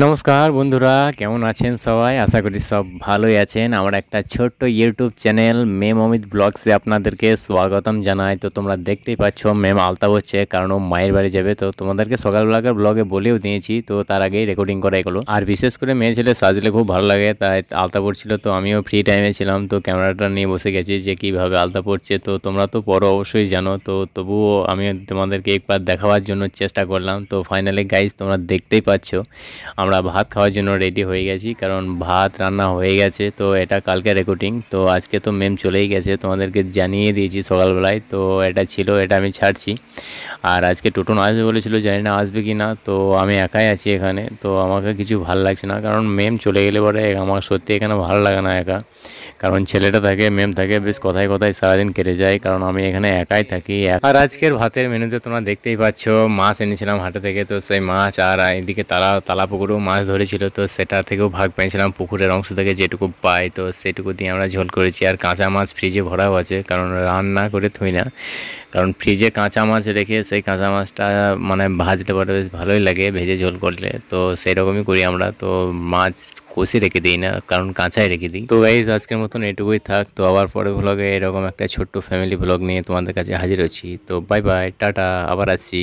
নমস্কার বন্ধুরা, কেমন আছেন সবাই? আশা করি সব ভালোই আছেন। আমার একটা ছোট্ট ইউটিউব চ্যানেল মেম অমিত ব্লগসে আপনাদেরকে স্বাগতম জানাই। তো তোমরা দেখতেই পাচ্ছ মেম আলতা হচ্ছে, কারণ ও মায়ের বাড়ি যাবে। তো তোমাদেরকে সকালবেলাকার ব্লগে বলেও দিয়েছি, তো তার আগেই রেকর্ডিং করা এগুলো। আর বিশেষ করে মেয়ে ছেলে সাজলে খুব ভালো লাগে, তাই আলতা পড়ছিল। তো আমিও ফ্রি টাইমে ছিলাম, তো ক্যামেরাটা নিয়ে বসে গেছি যে কীভাবে আলতা পড়ছে। তো তোমরা তো পরও অবশ্যই জানো, তো তবুও আমি তোমাদেরকে একবার দেখাবার জন্য চেষ্টা করলাম। তো ফাইনালি গাইজ তোমরা দেখতেই পাচ্ছ আমরা ভাত খাওয়ার জন্য রেডি হয়ে গেছি, কারণ ভাত রান্না হয়ে গেছে। তো এটা কালকে রেকর্ডিং, তো আজকে তো মেম চলেই গেছে, তোমাদেরকে জানিয়ে দিয়েছি সকালবেলায়। তো এটা ছিল, এটা আমি ছাড়ছি। আর আজকে টোটন আসবে বলেছিল, জানি না আসবে কি না। তো আমি একাই আছি এখানে, তো আমাকে কিছু ভালো লাগছে না, কারণ মেম চলে গেলে পরে আমার সত্যি এখানে ভালো লাগে না একা। কারণ ছেলেটা থাকে, মেম থাকে, বেশ কথায় কথায় সারাদিন কেটে যায়, কারণ আমি এখানে একাই থাকি। আর আজকের ভাতের মেনুতে তোমরা দেখতেই পাচ্ছ, মাছ এনেছিলাম হাটে থেকে। তো সেই মাছ, আর এদিকে তালা পুকুরেও মাছ ধরেছিল, তো সেটা থেকেও ভাগ পেয়েছিলাম পুকুরের অংশ থেকে যেটুকু পাই, তো সেটুকু দিয়ে আমরা ঝোল করেছি। আর কাঁচা মাছ ফ্রিজে ভরাও আছে, কারণ রান্না করে থুই না, কারণ ফ্রিজে কাঁচা মাছ রেখে সেই কাঁচা মাছটা মানে ভাজতে পারে, বেশ ভালোই লাগে ভেজে ঝোল করলে। তো সেই রকমই করি আমরা, তো মাছ কষে রেখে দিই না, কারণ কাঁচাই রেখে দিই। তো গাইজ আজকের মতন এটুকুই থাক। তো আবার পরে ব্লগে এরকম একটা ছোট্ট ফ্যামিলি ব্লগ নিয়ে তোমাদের কাছে হাজির হচ্ছি। তো বাই বাই, টাটা, আবার আসছি।